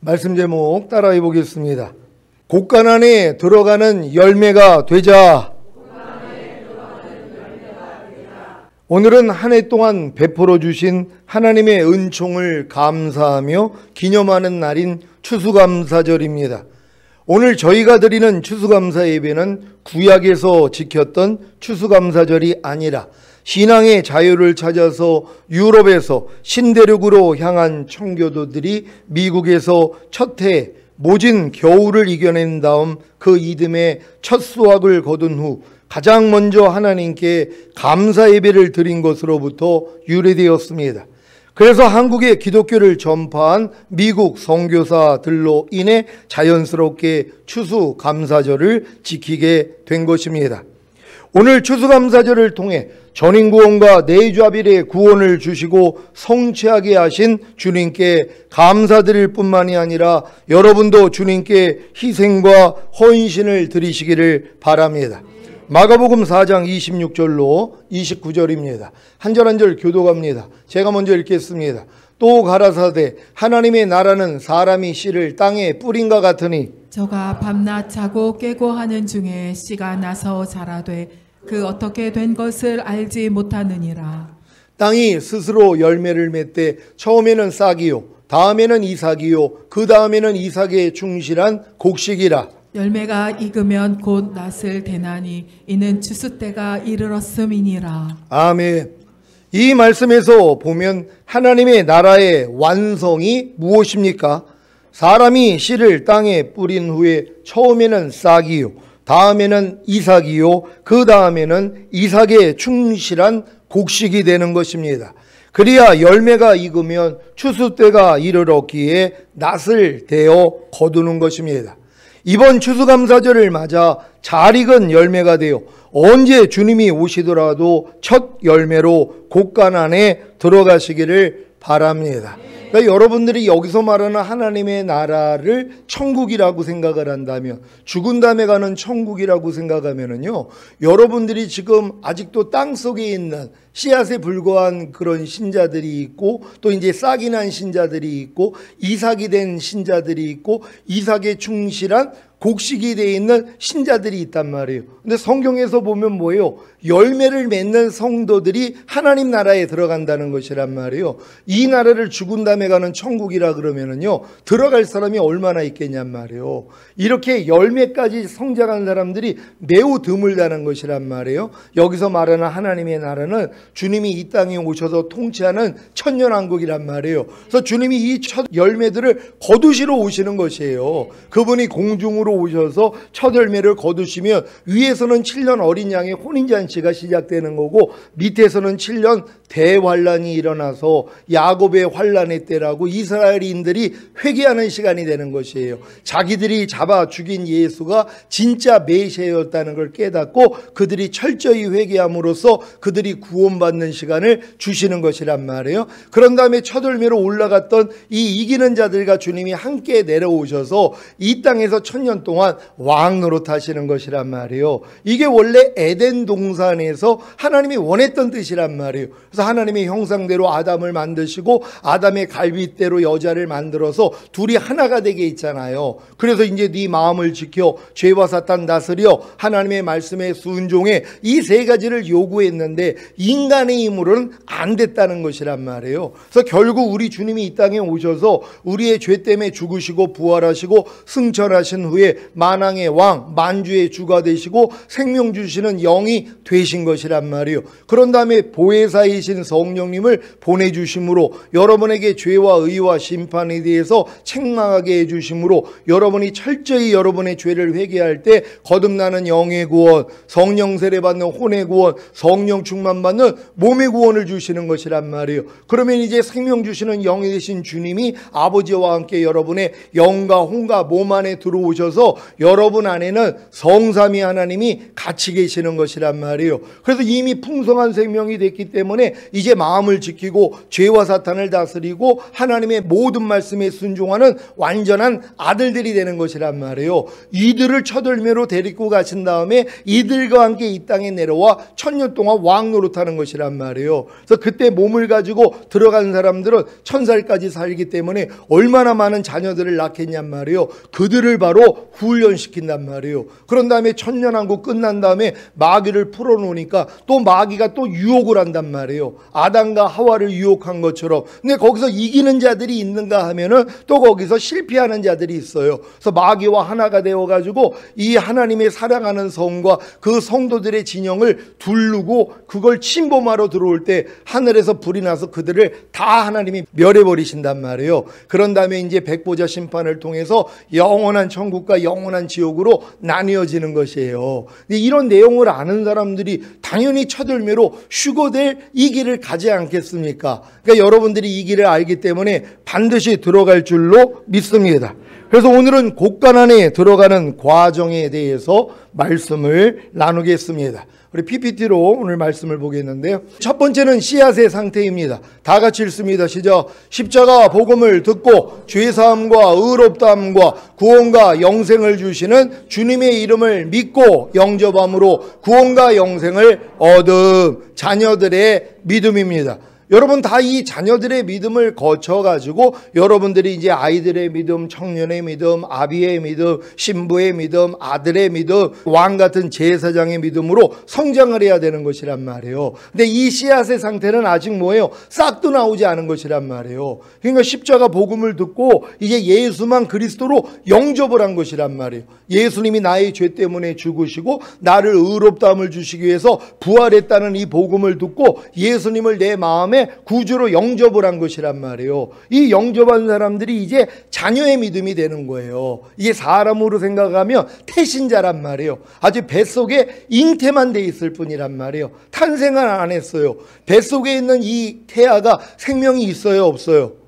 말씀 제목 따라해 보겠습니다. 곡간 안에 들어가는 열매가 되자. 오늘은 한 해 동안 베풀어 주신 하나님의 은총을 감사하며 기념하는 날인 추수감사절입니다. 오늘 저희가 드리는 추수감사 예배는 구약에서 지켰던 추수감사절이 아니라 신앙의 자유를 찾아서 유럽에서 신대륙으로 향한 청교도들이 미국에서 첫 해 모진 겨울을 이겨낸 다음 그 이듬해 첫 수확을 거둔 후 가장 먼저 하나님께 감사 예배를 드린 것으로부터 유래되었습니다. 그래서 한국의 기독교를 전파한 미국 선교사들로 인해 자연스럽게 추수감사절을 지키게 된 것입니다. 오늘 추수감사절을 통해 전인구원과 내주아빌의 구원을 주시고 성취하게 하신 주님께 감사드릴 뿐만이 아니라 여러분도 주님께 희생과 헌신을 드리시기를 바랍니다. 마가복음 4장 26절로 29절입니다. 한 절 한 절 교독합니다. 제가 먼저 읽겠습니다. 또 가라사대 하나님의 나라는 사람이 씨를 땅에 뿌린과 같으니 저가 밤낮 자고 깨고 하는 중에 씨가 나서 자라되 그 어떻게 된 것을 알지 못하느니라. 땅이 스스로 열매를 맺되 처음에는 싹이요 다음에는 이삭이요 그 다음에는 이삭에 충실한 곡식이라. 열매가 익으면 곧 낫을 대나니 이는 추수 때가 이르렀음이니라. 아멘. 이 말씀에서 보면 하나님의 나라의 완성이 무엇입니까? 사람이 씨를 땅에 뿌린 후에 처음에는 싹이요 다음에는 이삭이요 그 다음에는 이삭에 충실한 곡식이 되는 것입니다. 그리야 열매가 익으면 추수 때가 이르렀기에 낫을 대어 거두는 것입니다. 이번 추수감사절을 맞아 잘 익은 열매가 되어 언제 주님이 오시더라도 첫 열매로 곡간 안에 들어가시기를 바랍니다. 그러니까 여러분들이 여기서 말하는 하나님의 나라를 천국이라고 생각을 한다면, 죽은 다음에 가는 천국이라고 생각하면은요, 여러분들이 지금 아직도 땅 속에 있는 씨앗에 불과한 그런 신자들이 있고, 또 이제 싹이 난 신자들이 있고, 이삭이 된 신자들이 있고, 이삭에 충실한 곡식이 되어 있는 신자들이 있단 말이에요. 근데 성경에서 보면 뭐예요? 열매를 맺는 성도들이 하나님 나라에 들어간다는 것이란 말이에요. 이 나라를 죽은 다음에 가는 천국이라 그러면은요, 들어갈 사람이 얼마나 있겠냔 말이에요. 이렇게 열매까지 성장한 사람들이 매우 드물다는 것이란 말이에요. 여기서 말하는 하나님의 나라는 주님이 이 땅에 오셔서 통치하는 천년왕국이란 말이에요. 그래서 주님이 이 첫 열매들을 거두시러 오시는 것이에요. 그분이 공중으로 오셔서 첫 열매를 거두시면 위에서는 7년 어린 양의 혼인잔치가 시작되는 거고, 밑에서는 7년 대환란이 일어나서 야곱의 환란의 때라고 이스라엘인들이 회개하는 시간이 되는 것이에요. 자기들이 잡아 죽인 예수가 진짜 메시아였다는 걸 깨닫고 그들이 철저히 회개함으로써 그들이 구원받는 시간을 주시는 것이란 말이에요. 그런 다음에 첫 열매로 올라갔던 이 이기는 자들과 주님이 함께 내려오셔서 이 땅에서 1000년 동안 왕 노릇하시는 것이란 말이에요. 이게 원래 에덴 동산에서 하나님이 원했던 뜻이란 말이에요. 그래서 하나님의 형상대로 아담을 만드시고 아담의 갈빗대로 여자를 만들어서 둘이 하나가 되게 있잖아요. 그래서 이제 네 마음을 지켜 죄와 사탄 다스려 하나님의 말씀에 순종해, 이 세 가지를 요구했는데 인간의 힘으로는 안 됐다는 것이란 말이에요. 그래서 결국 우리 주님이 이 땅에 오셔서 우리의 죄 때문에 죽으시고 부활하시고 승천하신 후에 만왕의 왕, 만주의 주가 되시고 생명 주시는 영이 되신 것이란 말이에요. 그런 다음에 보혜사이신 성령님을 보내주심으로 여러분에게 죄와 의와 심판에 대해서 책망하게 해주심으로 여러분이 철저히 여러분의 죄를 회개할 때 거듭나는 영의 구원, 성령 세례 받는 혼의 구원, 성령 충만 받는 몸의 구원을 주시는 것이란 말이에요. 그러면 이제 생명 주시는 영이 되신 주님이 아버지와 함께 여러분의 영과 혼과 몸 안에 들어오셔서 있어서 여러분 안에는 성삼위 하나님이 같이 계시는 것이란 말이에요. 그래서 이미 풍성한 생명이 됐기 때문에 이제 마음을 지키고 죄와 사탄을 다스리고 하나님의 모든 말씀에 순종하는 완전한 아들들이 되는 것이란 말이에요. 이들을 첫월매로 데리고 가신 다음에 이들과 함께 이 땅에 내려와 1000년 동안 왕 노릇하는 것이란 말이에요. 그래서 그때 몸을 가지고 들어간 사람들은 1000살까지 살기 때문에 얼마나 많은 자녀들을 낳겠냔 말이에요. 그들을 바로 훈련시킨단 말이에요. 그런 다음에 1000년왕국 끝난 다음에 마귀를 풀어놓으니까 또 마귀가 또 유혹을 한단 말이에요. 아담과 하와를 유혹한 것처럼. 근데 거기서 이기는 자들이 있는가 하면은 또 거기서 실패하는 자들이 있어요. 그래서 마귀와 하나가 되어가지고 이 하나님의 사랑하는 성과 그 성도들의 진영을 두르고 그걸 침범하러 들어올 때 하늘에서 불이 나서 그들을 다 하나님이 멸해버리신단 말이에요. 그런 다음에 이제 백보자 심판을 통해서 영원한 천국과 영원한 지옥으로 나뉘어지는 것이에요. 근데 이런 내용을 아는 사람들이 당연히 첫월매로 휴거될 이 길을 가지 않겠습니까? 그러니까 여러분들이 이 길을 알기 때문에 반드시 들어갈 줄로 믿습니다. 그래서 오늘은 곳간안에 들어가는 과정에 대해서 말씀을 나누겠습니다. 우리 PPT로 오늘 말씀을 보겠는데요. 첫 번째는 씨앗의 상태입니다. 다 같이 읽습니다. 시작. 십자가 복음을 듣고 죄사함과 의롭다함과 구원과 영생을 주시는 주님의 이름을 믿고 영접함으로 구원과 영생을 얻음. 자녀들의 믿음입니다. 여러분 다 이 자녀들의 믿음을 거쳐가지고 여러분들이 이제 아이들의 믿음, 청년의 믿음, 아비의 믿음, 신부의 믿음, 아들의 믿음, 왕 같은 제사장의 믿음으로 성장을 해야 되는 것이란 말이에요. 근데 이 씨앗의 상태는 아직 뭐예요? 싹도 나오지 않은 것이란 말이에요. 그러니까 십자가 복음을 듣고 이제 예수만 그리스도로 영접을 한 것이란 말이에요. 예수님이 나의 죄 때문에 죽으시고 나를 의롭다함을 주시기 위해서 부활했다는 이 복음을 듣고 예수님을 내 마음에 구주로 영접을 한 것이란 말이에요. 이 영접한 사람들이 이제 자녀의 믿음이 되는 거예요. 이게 사람으로 생각하면 태신자란 말이에요. 아주 뱃속에 잉태만 돼 있을 뿐이란 말이에요. 탄생을 안 했어요. 뱃속에 있는 이 태아가 생명이 있어요, 없어요?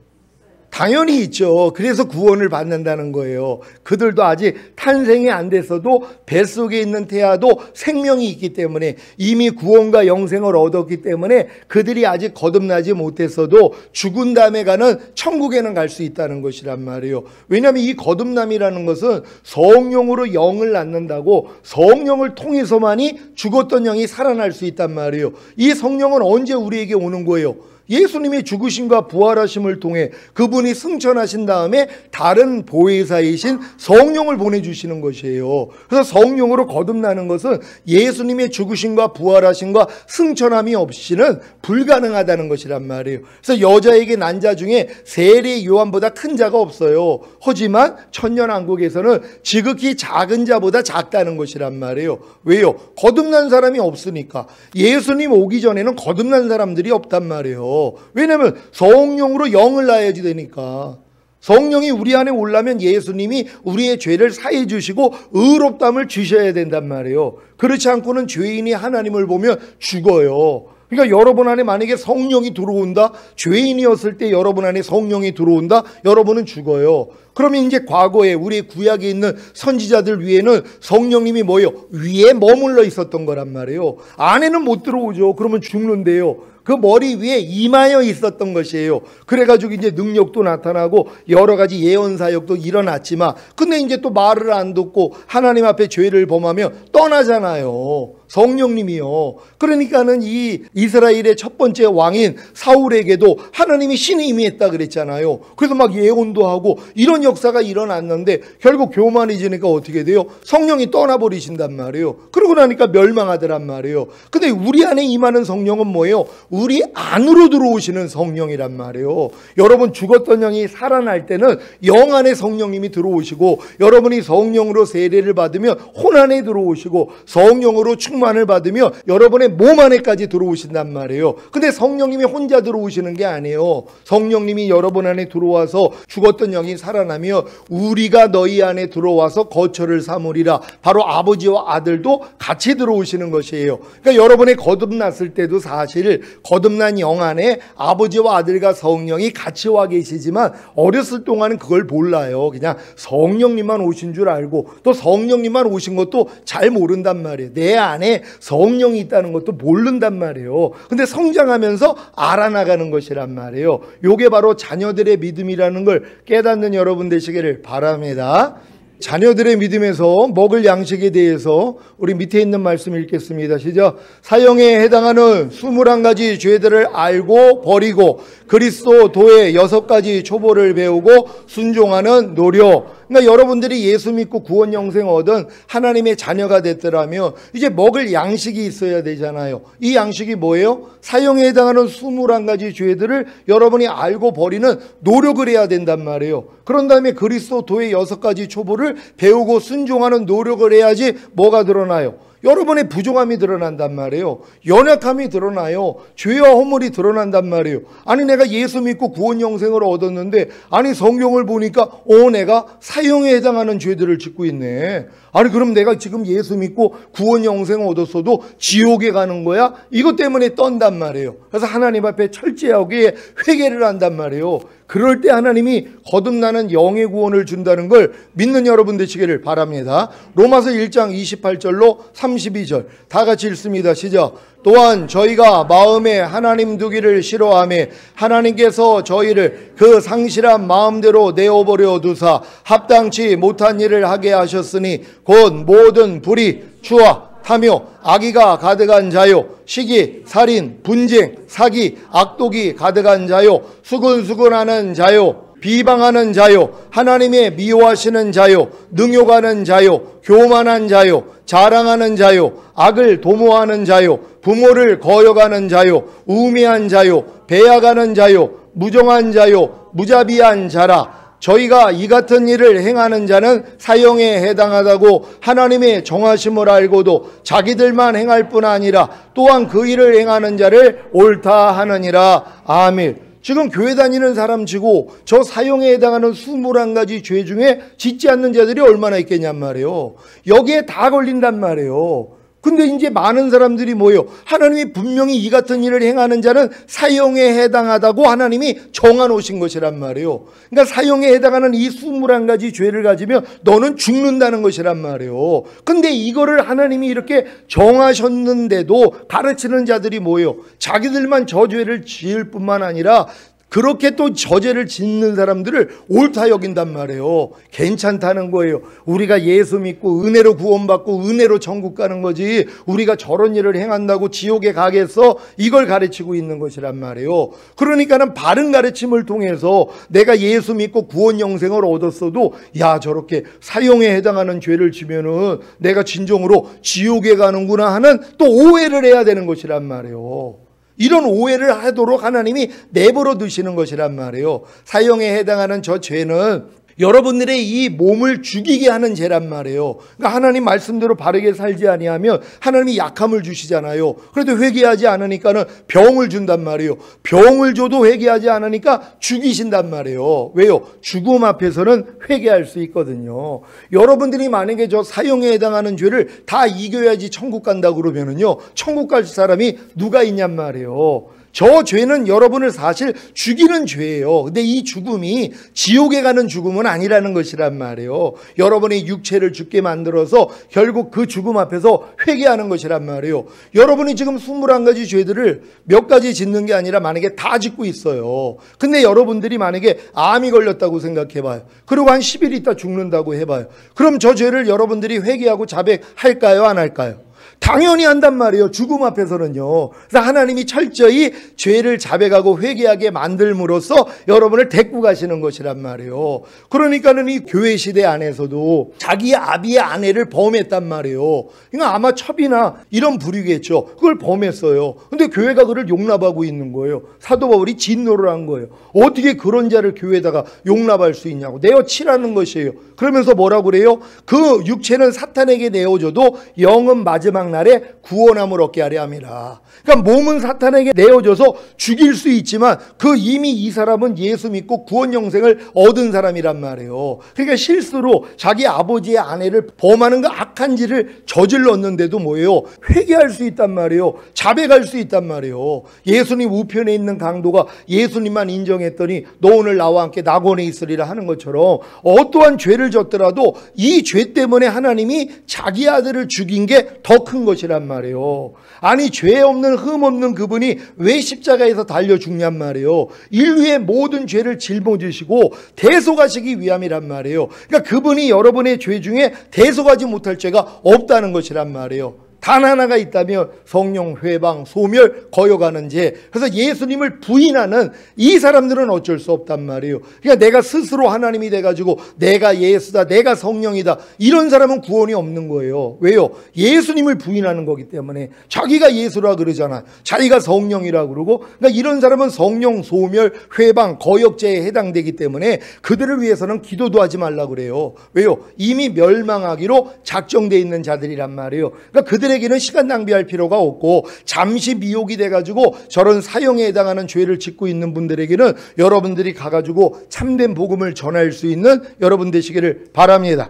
당연히 있죠. 그래서 구원을 받는다는 거예요. 그들도 아직 탄생이 안 됐어도 뱃속에 있는 태아도 생명이 있기 때문에 이미 구원과 영생을 얻었기 때문에 그들이 아직 거듭나지 못했어도 죽은 다음에 가는 천국에는 갈 수 있다는 것이란 말이에요. 왜냐하면 이 거듭남이라는 것은 성령으로 영을 낳는다고 성령을 통해서만이 죽었던 영이 살아날 수 있단 말이에요. 이 성령은 언제 우리에게 오는 거예요? 예수님의 죽으심과 부활하심을 통해 그분이 승천하신 다음에 다른 보혜사이신 성령을 보내주시는 것이에요. 그래서 성령으로 거듭나는 것은 예수님의 죽으심과 부활하심과 승천함이 없이는 불가능하다는 것이란 말이에요. 그래서 여자에게 난 자 중에 세례 요한보다 큰 자가 없어요. 하지만 천년왕국에서는 지극히 작은 자보다 작다는 것이란 말이에요. 왜요? 거듭난 사람이 없으니까. 예수님 오기 전에는 거듭난 사람들이 없단 말이에요. 왜냐하면 성령으로 영을 낳아야지 되니까. 성령이 우리 안에 올라면 예수님이 우리의 죄를 사해 주시고 의롭다함을 주셔야 된단 말이에요. 그렇지 않고는 죄인이 하나님을 보면 죽어요. 그러니까 여러분 안에 만약에 성령이 들어온다, 죄인이었을 때 여러분 안에 성령이 들어온다, 여러분은 죽어요. 그러면 이제 과거에 우리 구약에 있는 선지자들 위에는 성령님이 뭐예요? 위에 머물러 있었던 거란 말이에요. 안에는 못 들어오죠. 그러면 죽는데요. 그 머리 위에 임하여 있었던 것이에요. 그래가지고 이제 능력도 나타나고 여러 가지 예언 사역도 일어났지만, 근데 이제 또 말을 안 듣고 하나님 앞에 죄를 범하며 떠나잖아요. 성령님이요. 그러니까는 이 이스라엘의 첫 번째 왕인 사울에게도 하나님이 신이 임했다 그랬잖아요. 그래서 막 예언도 하고 이런 역사가 일어났는데 결국 교만해지니까 어떻게 돼요? 성령이 떠나버리신단 말이에요. 그러고 나니까 멸망하더란 말이에요. 근데 우리 안에 임하는 성령은 뭐예요? 우리 안으로 들어오시는 성령이란 말이에요. 여러분 죽었던 영이 살아날 때는 영 안에 성령님이 들어오시고, 여러분이 성령으로 세례를 받으면 혼 안에 들어오시고, 성령으로 충만을 받으며 여러분의 몸 안에까지 들어오신단 말이에요. 근데 성령님이 혼자 들어오시는 게 아니에요. 성령님이 여러분 안에 들어와서 죽었던 영이 살아나며 우리가 너희 안에 들어와서 거처를 삼으리라. 바로 아버지와 아들도 같이 들어오시는 것이에요. 그러니까 여러분의 거듭났을 때도 사실 거듭난 영 안에 아버지와 아들과 성령이 같이 와 계시지만 어렸을 동안은 그걸 몰라요. 그냥 성령님만 오신 줄 알고 또 성령님만 오신 것도 잘 모른단 말이에요. 내 안에 성령이 있다는 것도 모른단 말이에요. 근데 성장하면서 알아나가는 것이란 말이에요. 요게 바로 자녀들의 믿음이라는 걸 깨닫는 여러분 되시기를 바랍니다. 자녀들의 믿음에서 먹을 양식에 대해서 우리 밑에 있는 말씀 읽겠습니다. 시작. 사형에 해당하는 21가지 죄들을 알고 버리고 그리스도의 6가지 초보를 배우고 순종하는 노력. 그러니까 여러분들이 예수 믿고 구원 영생 얻은 하나님의 자녀가 됐더라면 이제 먹을 양식이 있어야 되잖아요. 이 양식이 뭐예요? 사형에 해당하는 21가지 죄들을 여러분이 알고 버리는 노력을 해야 된단 말이에요. 그런 다음에 그리스도의 6가지 초보를 배우고 순종하는 노력을 해야지 뭐가 드러나요? 여러분의 부족함이 드러난단 말이에요. 연약함이 드러나요. 죄와 허물이 드러난단 말이에요. 아니 내가 예수 믿고 구원 영생을 얻었는데 아니 성경을 보니까 내가 사형에 해당하는 죄들을 짓고 있네. 아니 그럼 내가 지금 예수 믿고 구원 영생을 얻었어도 지옥에 가는 거야? 이것 때문에 떤단 말이에요. 그래서 하나님 앞에 철저하게 회개를 한단 말이에요. 그럴 때 하나님이 거듭나는 영의 구원을 준다는 걸 믿는 여러분 되시기를 바랍니다. 로마서 1장 28절로 32절 다 같이 읽습니다. 시작. 또한 저희가 마음에 하나님 두기를 싫어하며 하나님께서 저희를 그 상실한 마음대로 내어버려 두사 합당치 못한 일을 하게 하셨으니 곧 모든 불의, 추악, 탐욕, 악의가 가득한 자요, 시기, 살인, 분쟁, 사기, 악독이 가득한 자요, 수근수근하는 자요, 비방하는 자요, 하나님의 미워하시는 자요, 능욕하는 자요, 교만한 자요, 자랑하는 자요, 악을 도모하는 자요, 부모를 거역하는 자요, 우매한 자요, 배약하는 자요, 무정한 자요, 무자비한 자라. 저희가 이 같은 일을 행하는 자는 사형에 해당하다고 하나님의 정하심을 알고도 자기들만 행할 뿐 아니라 또한 그 일을 행하는 자를 옳다 하느니라. 아멘. 지금 교회 다니는 사람 치고 저 사형에 해당하는 21가지 죄 중에 짓지 않는 자들이 얼마나 있겠냔 말이에요. 여기에 다 걸린단 말이에요. 근데 이제 많은 사람들이 뭐예요? 하나님이 분명히 이 같은 일을 행하는 자는 사형에 해당하다고 하나님이 정해놓으신 것이란 말이에요. 그러니까 사형에 해당하는 이 21가지 죄를 가지면 너는 죽는다는 것이란 말이에요. 근데 이거를 하나님이 이렇게 정하셨는데도 가르치는 자들이 뭐예요? 자기들만 저 죄를 지을 뿐만 아니라 그렇게 또 저죄를 짓는 사람들을 옳다 여긴단 말이에요. 괜찮다는 거예요. 우리가 예수 믿고 은혜로 구원받고 은혜로 천국 가는 거지 우리가 저런 일을 행한다고 지옥에 가겠어? 이걸 가르치고 있는 것이란 말이에요. 그러니까는 바른 가르침을 통해서 내가 예수 믿고 구원 영생을 얻었어도 야 저렇게 사형에 해당하는 죄를 지면은 내가 진정으로 지옥에 가는구나 하는 또 오해를 해야 되는 것이란 말이에요. 이런 오해를 하도록 하나님이 내버려 두시는 것이란 말이에요. 사형에 해당하는 저 죄는 여러분들의 이 몸을 죽이게 하는 죄란 말이에요. 그러니까 하나님 말씀대로 바르게 살지 아니하면 하나님이 약함을 주시잖아요. 그래도 회개하지 않으니까는 병을 준단 말이에요. 병을 줘도 회개하지 않으니까 죽이신단 말이에요. 왜요? 죽음 앞에서는 회개할 수 있거든요. 여러분들이 만약에 저 사형에 해당하는 죄를 다 이겨야지 천국 간다 그러면은요, 천국 갈 사람이 누가 있냔 말이에요. 저 죄는 여러분을 사실 죽이는 죄예요. 근데 이 죽음이 지옥에 가는 죽음은 아니라는 것이란 말이에요. 여러분의 육체를 죽게 만들어서 결국 그 죽음 앞에서 회개하는 것이란 말이에요. 여러분이 지금 21가지 죄들을 몇 가지 짓는 게 아니라 만약에 다 짓고 있어요. 근데 여러분들이 만약에 암이 걸렸다고 생각해봐요. 그리고 한 10일 있다 죽는다고 해봐요. 그럼 저 죄를 여러분들이 회개하고 자백할까요? 안 할까요? 당연히 한단 말이에요. 죽음 앞에서는요. 그래서 하나님이 철저히 죄를 자백하고 회개하게 만들므로써 여러분을 데리고 가시는 것이란 말이에요. 그러니까는 이 교회 시대 안에서도 자기 아비의 아내를 범했단 말이에요. 그러니까 아마 첩이나 이런 부류겠죠. 그걸 범했어요. 근데 교회가 그를 용납하고 있는 거예요. 사도 바울이 진노를 한 거예요. 어떻게 그런 자를 교회에다가 용납할 수 있냐고 내어치라는 것이에요. 그러면서 뭐라고 그래요? 그 육체는 사탄에게 내어줘도 영은 마지막 마지막 날에 구원함을 얻게 하려 함이라. 그러니까 몸은 사탄에게 내어져서 죽일 수 있지만 그 이미 이 사람은 예수 믿고 구원 영생을 얻은 사람이란 말이에요. 그러니까 실수로 자기 아버지의 아내를 범하는 그 악한 짓을 저질렀는데도 뭐예요? 회개할 수 있단 말이에요. 자백할 수 있단 말이에요. 예수님 우편에 있는 강도가 예수님만 인정했더니 너 오늘 나와 함께 낙원에 있으리라 하는 것처럼 어떠한 죄를 졌더라도 이 죄 때문에 하나님이 자기 아들을 죽인 게 더 큰 것이란 말이에요. 아니 죄 없는 흠 없는 그분이 왜 십자가에서 달려 죽냔 말이에요. 인류의 모든 죄를 짊어지시고 대속하시기 위함이란 말이에요. 그러니까 그분이 여러분의 죄 중에 대속하지 못할 죄가 없다는 것이란 말이에요. 단 하나가 있다면 성령 회방, 소멸, 거역하는 죄. 그래서 예수님을 부인하는 이 사람들은 어쩔 수 없단 말이에요. 그러니까 내가 스스로 하나님이 돼가지고 내가 예수다, 내가 성령이다, 이런 사람은 구원이 없는 거예요. 왜요? 예수님을 부인하는 거기 때문에. 자기가 예수라 그러잖아. 자기가 성령이라 그러고. 그러니까 이런 사람은 성령, 소멸, 회방, 거역죄에 해당되기 때문에 그들을 위해서는 기도도 하지 말라 그래요. 왜요? 이미 멸망하기로 작정되어 있는 자들이란 말이에요. 그러니까 그들에게는 시간 낭비할 필요가 없고, 잠시 미혹이 돼가지고 저런 사형에 해당하는 죄를 짓고 있는 분들에게는 여러분들이 가가지고 참된 복음을 전할 수 있는 여러분 되시기를 바랍니다.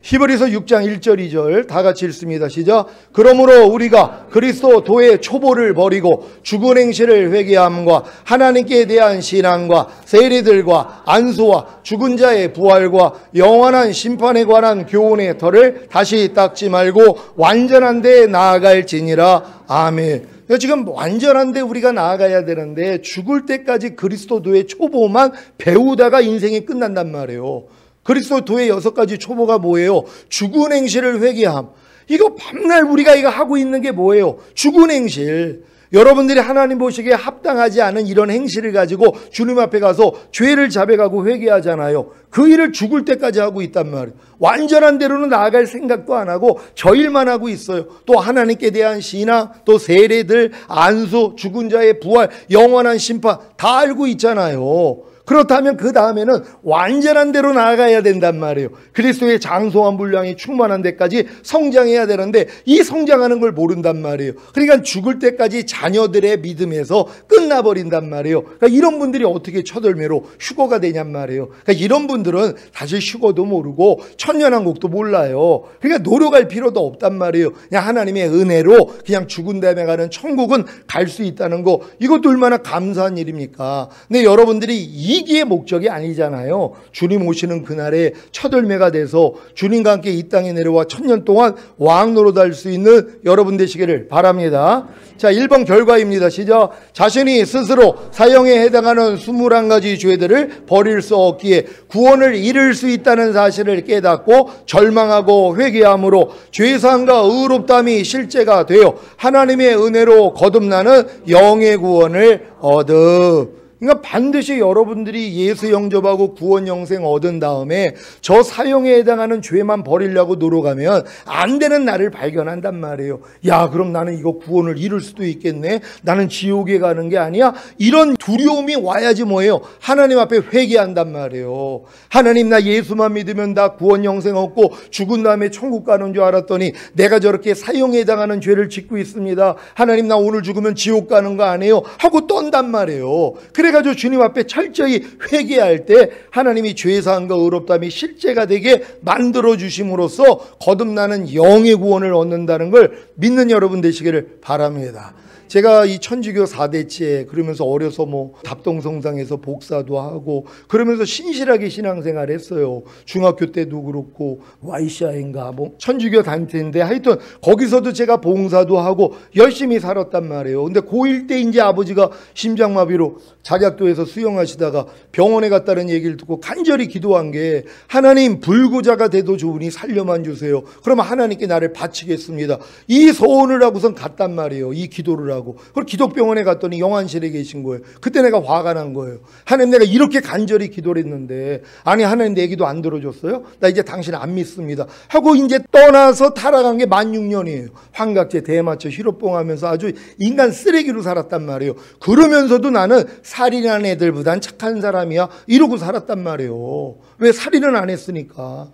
히브리서 6장 1절 2절 다 같이 읽습니다. 시작. 그러므로 우리가 그리스도 도의 초보를 버리고 죽은 행실을 회개함과 하나님께 대한 신앙과 세례들과 안수와 죽은 자의 부활과 영원한 심판에 관한 교훈의 털을 다시 닦지 말고 완전한 데 나아갈지니라. 아멘. 지금 완전한 데 우리가 나아가야 되는데 죽을 때까지 그리스도도의 초보만 배우다가 인생이 끝난단 말이에요. 그리스도도의 6가지 초보가 뭐예요? 죽은 행실을 회개함. 이거 밤날 우리가 이거 하고 있는 게 뭐예요? 죽은 행실. 여러분들이 하나님 보시기에 합당하지 않은 이런 행실을 가지고 주님 앞에 가서 죄를 자백하고 회개하잖아요. 그 일을 죽을 때까지 하고 있단 말이에요. 완전한 대로는 나아갈 생각도 안 하고 저 일만 하고 있어요. 또 하나님께 대한 신앙, 또 세례들, 안수, 죽은 자의 부활, 영원한 심판 다 알고 있잖아요. 그렇다면 그 다음에는 완전한 대로 나아가야 된단 말이에요. 그리스도의 장성한 분량이 충만한 데까지 성장해야 되는데 이 성장하는 걸 모른단 말이에요. 그러니까 죽을 때까지 자녀들의 믿음에서 끝나버린단 말이에요. 그러니까 이런 분들이 어떻게 첫월매로 휴거가 되냔 말이에요. 그러니까 이런 분들은 사실 휴거도 모르고 천년왕국도 몰라요. 그러니까 노력할 필요도 없단 말이에요. 그냥 하나님의 은혜로 그냥 죽은 다음에 가는 천국은 갈 수 있다는 거, 이것도 얼마나 감사한 일입니까? 근데 여러분들이 이기의 목적이 아니잖아요. 주님 오시는 그날에 첫 열매가 돼서 주님과 함께 이 땅에 내려와 1000년 동안 왕 노릇할 수 있는 여러분 되시기를 바랍니다. 자, 1번 결과입니다. 시작. 자신이 스스로 사형에 해당하는 21가지 죄들을 버릴 수 없기에 구원을 잃을 수 있다는 사실을 깨닫고 절망하고 회개함으로 죄사함과 의롭다함이 실제가 되어 하나님의 은혜로 거듭나는 영의 구원을 얻음. 그러니까 반드시 여러분들이 예수 영접하고 구원 영생 얻은 다음에 저 사형에 해당하는 죄만 버리려고 노력하면 안 되는 나를 발견한단 말이에요. 야, 그럼 나는 이거 구원을 잃을 수도 있겠네. 나는 지옥에 가는 게 아니야. 이런 두려움이 와야지 뭐예요? 하나님 앞에 회개한단 말이에요. 하나님, 나 예수만 믿으면 나 구원 영생 얻고 죽은 다음에 천국 가는 줄 알았더니 내가 저렇게 사형에 해당하는 죄를 짓고 있습니다. 하나님, 나 오늘 죽으면 지옥 가는 거 아니에요? 하고 떤단 말이에요. 그래가지고 주님 앞에 철저히 회개할 때 하나님이 죄사함과 의롭다함이 실제가 되게 만들어 주심으로써 거듭나는 영의 구원을 얻는다는 걸 믿는 여러분 되시기를 바랍니다. 제가 이 천주교 4대째 그러면서 어려서 뭐 답동성당에서 복사도 하고 그러면서 신실하게 신앙생활 했어요. 중학교 때도 그렇고 YCI인가 뭐 천주교 단체인데 하여튼 거기서도 제가 봉사도 하고 열심히 살았단 말이에요. 근데 고1 때 이제 아버지가 심장마비로 자작도에서 수영하시다가 병원에 갔다는 얘기를 듣고 간절히 기도한 게, 하나님, 불구자가 돼도 좋으니 살려만 주세요. 그러면 하나님께 나를 바치겠습니다. 이 소원을 하고선 갔단 말이에요. 이 기도를 하고. 그리고 기독병원에 갔더니 영안실에 계신 거예요. 그때 내가 화가 난 거예요. 하나님, 내가 이렇게 간절히 기도를 했는데, 아니 하나님 내 기도 안 들어줬어요? 나 이제 당신 안 믿습니다 하고 이제 떠나서 타락한 게 16,000년이에요. 환각제, 대마초, 히로뽕하면서 아주 인간 쓰레기로 살았단 말이에요. 그러면서도 나는 살인한 애들보단 착한 사람이야 이러고 살았단 말이에요. 왜? 살인은 안 했으니까.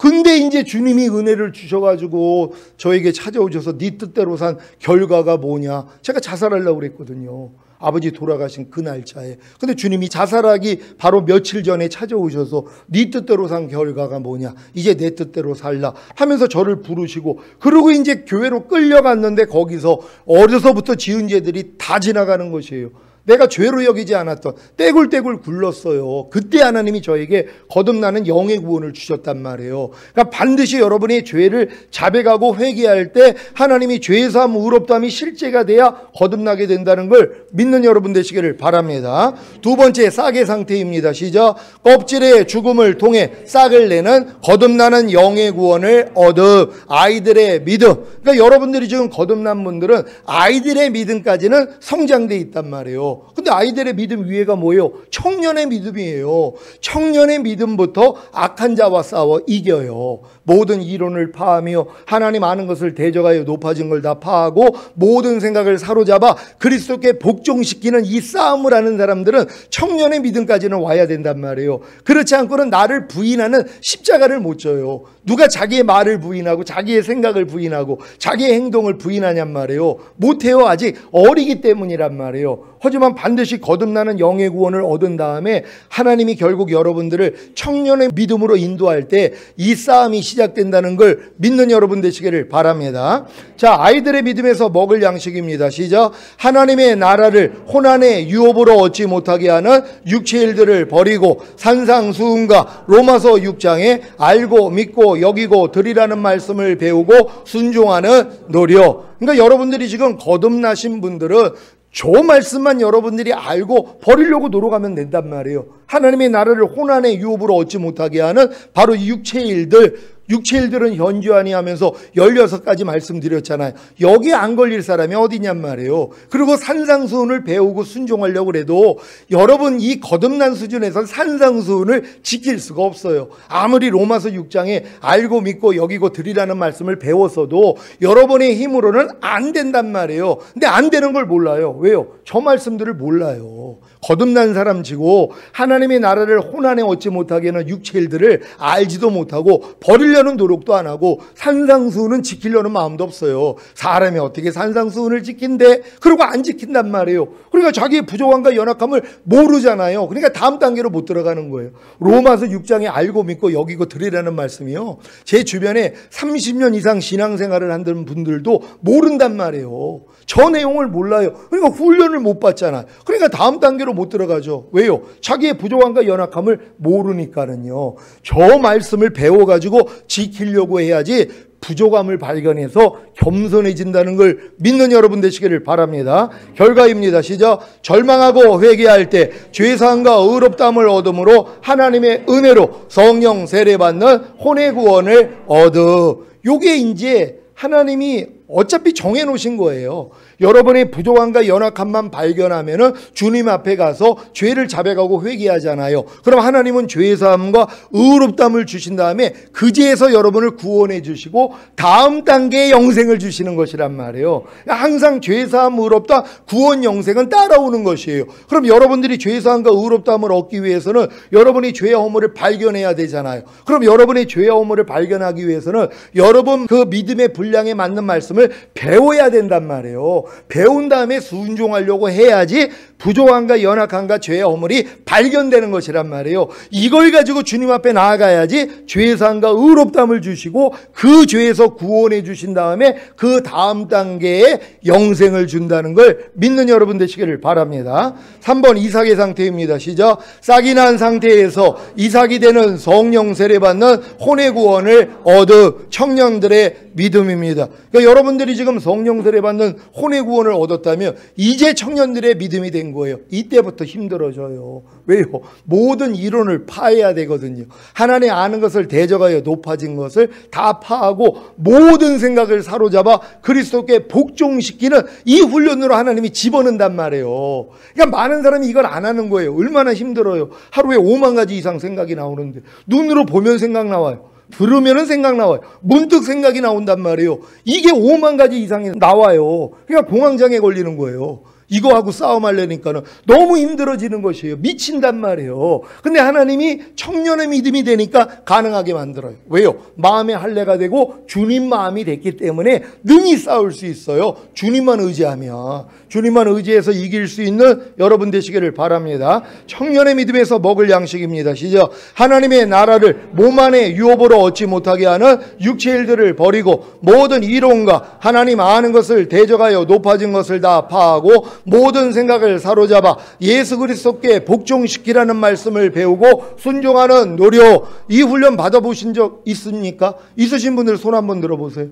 근데 이제 주님이 은혜를 주셔가지고 저에게 찾아오셔서 네 뜻대로 산 결과가 뭐냐. 제가 자살하려고 그랬거든요. 아버지 돌아가신 그 날짜에. 근데 주님이 자살하기 바로 며칠 전에 찾아오셔서 네 뜻대로 산 결과가 뭐냐. 이제 내 뜻대로 살라 하면서 저를 부르시고, 그리고 이제 교회로 끌려갔는데 거기서 어려서부터 지은 죄들이 다 지나가는 것이에요. 내가 죄로 여기지 않았던, 떼굴떼굴 굴렀어요. 그때 하나님이 저에게 거듭나는 영의 구원을 주셨단 말이에요. 그러니까 반드시 여러분이 죄를 자백하고 회개할 때 하나님이 죄사함, 의롭다함이 실제가 돼야 거듭나게 된다는 걸 믿는 여러분 되시기를 바랍니다. 두 번째, 싹의 상태입니다. 시작. 껍질의 죽음을 통해 싹을 내는 거듭나는 영의 구원을 얻음. 아이들의 믿음. 그러니까 여러분들이 지금 거듭난 분들은 아이들의 믿음까지는 성장돼 있단 말이에요. 근데 아이들의 믿음 위에가 뭐예요? 청년의 믿음이에요. 청년의 믿음부터 악한 자와 싸워 이겨요. 모든 이론을 파하며 하나님 아는 것을 대적하여 높아진 걸 다 파하고 모든 생각을 사로잡아 그리스도께 복종시키는 이 싸움을 하는 사람들은 청년의 믿음까지는 와야 된단 말이에요. 그렇지 않고는 나를 부인하는 십자가를 못 져요. 누가 자기의 말을 부인하고 자기의 생각을 부인하고 자기의 행동을 부인하냔 말이에요. 못해요. 아직 어리기 때문이란 말이에요. 하지만 반드시 거듭나는 영의 구원을 얻은 다음에 하나님이 결국 여러분들을 청년의 믿음으로 인도할 때 이 싸움이 시작된다는 걸 믿는 여러분 되시기를 바랍니다. 자, 아이들의 믿음에서 먹을 양식입니다. 시작. 하나님의 나라를 혼안의 유업으로 얻지 못하게 하는 육체의 일들을 버리고 산상수훈과 로마서 6장에 알고 믿고 여기고 드리라는 말씀을 배우고 순종하는 노력. 그러니까 여러분들이 지금 거듭나신 분들은 저 말씀만 여러분들이 알고 버리려고 노력하면 된단 말이에요. 하나님의 나라를 혼안의 유업으로 얻지 못하게 하는 바로 육체의 일들, 육체의 일들은 현저하니 하면서 16가지 말씀드렸잖아요. 여기에 안 걸릴 사람이 어디냔 말이에요. 그리고 산상수훈을 배우고 순종하려고 해도 여러분 이 거듭난 수준에서 산상수훈을 지킬 수가 없어요. 아무리 로마서 6장에 알고 믿고 여기고 드리라는 말씀을 배웠어도 여러분의 힘으로는 안 된단 말이에요. 근데 안 되는 걸 몰라요. 왜요? 저 말씀들을 몰라요. 거듭난 사람치고 하나님의 나라를 혼안에 얻지 못하게 하는 육체의 일들을 알지도 못하고 버리려는 노력도 안 하고 산상수훈은 지키려는 마음도 없어요. 사람이 어떻게 산상수훈을 지킨대? 그리고 안 지킨단 말이에요. 그러니까 자기의 부족함과 연약함을 모르잖아요. 그러니까 다음 단계로 못 들어가는 거예요. 로마서 6장에 알고 믿고 여기고 드리라는 말씀이요, 제 주변에 30년 이상 신앙생활을 하는 분들도 모른단 말이에요. 저 내용을 몰라요. 그러니까 훈련을 못 받잖아요. 그러니까 다음 단계로 못 들어가죠. 왜요? 자기의 부족함과 연약함을 모르니까는요. 저 말씀을 배워가지고 지키려고 해야지 부족함을 발견해서 겸손해진다는 걸 믿는 여러분 되시기를 바랍니다. 결과입니다. 시작. 절망하고 회개할 때 죄사함과 의롭다함을 얻음으로 하나님의 은혜로 성령 세례받는 혼의 구원을 얻어. 요게 이제 하나님이 어차피 정해놓으신 거예요. 여러분의 부족함과 연약함만 발견하면은 주님 앞에 가서 죄를 자백하고 회개하잖아요. 그럼 하나님은 죄사함과 의롭다함을 주신 다음에 그 죄에서 여러분을 구원해 주시고 다음 단계의 영생을 주시는 것이란 말이에요. 항상 죄사함, 의롭다, 구원, 영생은 따라오는 것이에요. 그럼 여러분들이 죄사함과 의롭다함을 얻기 위해서는 여러분이 죄의 허물을 발견해야 되잖아요. 그럼 여러분의 죄의 허물을 발견하기 위해서는 여러분 그 믿음의 분량에 맞는 말씀을 배워야 된단 말이에요. 배운 다음에 순종하려고 해야지 부족함과 연약함과 죄의 허물이 발견되는 것이란 말이에요. 이걸 가지고 주님 앞에 나아가야지 죄사함과 의롭다함을 주시고 그 죄에서 구원해 주신 다음에 그 다음 단계에 영생을 준다는 걸 믿는 여러분 되시기를 바랍니다. 3번 이삭의 상태입니다. 시작. 싹이 난 상태에서 이삭이 되는 성령 세례받는 혼의 구원을 얻은 청년들의 믿음입니다. 그러니까 여러분들이 지금 성령 세례받는 혼의 구원을 얻었다면 이제 청년들의 믿음이 된 거예요. 이때부터 힘들어져요. 왜요? 모든 이론을 파해야 되거든요. 하나님 아는 것을 대적하여 높아진 것을 다 파하고 모든 생각을 사로잡아 그리스도께 복종시키는 이 훈련으로 하나님이 집어넣는단 말이에요. 그러니까 많은 사람이 이걸 안 하는 거예요. 얼마나 힘들어요. 하루에 5만 가지 이상 생각이 나오는데 눈으로 보면 생각 나와요. 들으면 생각 나와요. 문득 생각이 나온단 말이에요. 이게 5만 가지 이상이 나와요. 그러니까 공황장애 걸리는 거예요. 이거하고 싸움하려니까는 너무 힘들어지는 것이에요. 미친단 말이에요. 근데 하나님이 청년의 믿음이 되니까 가능하게 만들어요. 왜요? 마음의 할례가 되고 주님 마음이 됐기 때문에 능히 싸울 수 있어요. 주님만 의지하면. 주님만 의지해서 이길 수 있는 여러분 되시기를 바랍니다. 청년의 믿음에서 먹을 양식입니다. 시작. 하나님의 나라를 몸 안에 유업으로 얻지 못하게 하는 육체의 일들을 버리고 모든 이론과 하나님 아는 것을 대적하여 높아진 것을 다 파하고 모든 생각을 사로잡아 예수 그리스도께 복종시키라는 말씀을 배우고 순종하는 노력. 이 훈련 받아보신 적 있습니까? 있으신 분들 손 한번 들어보세요.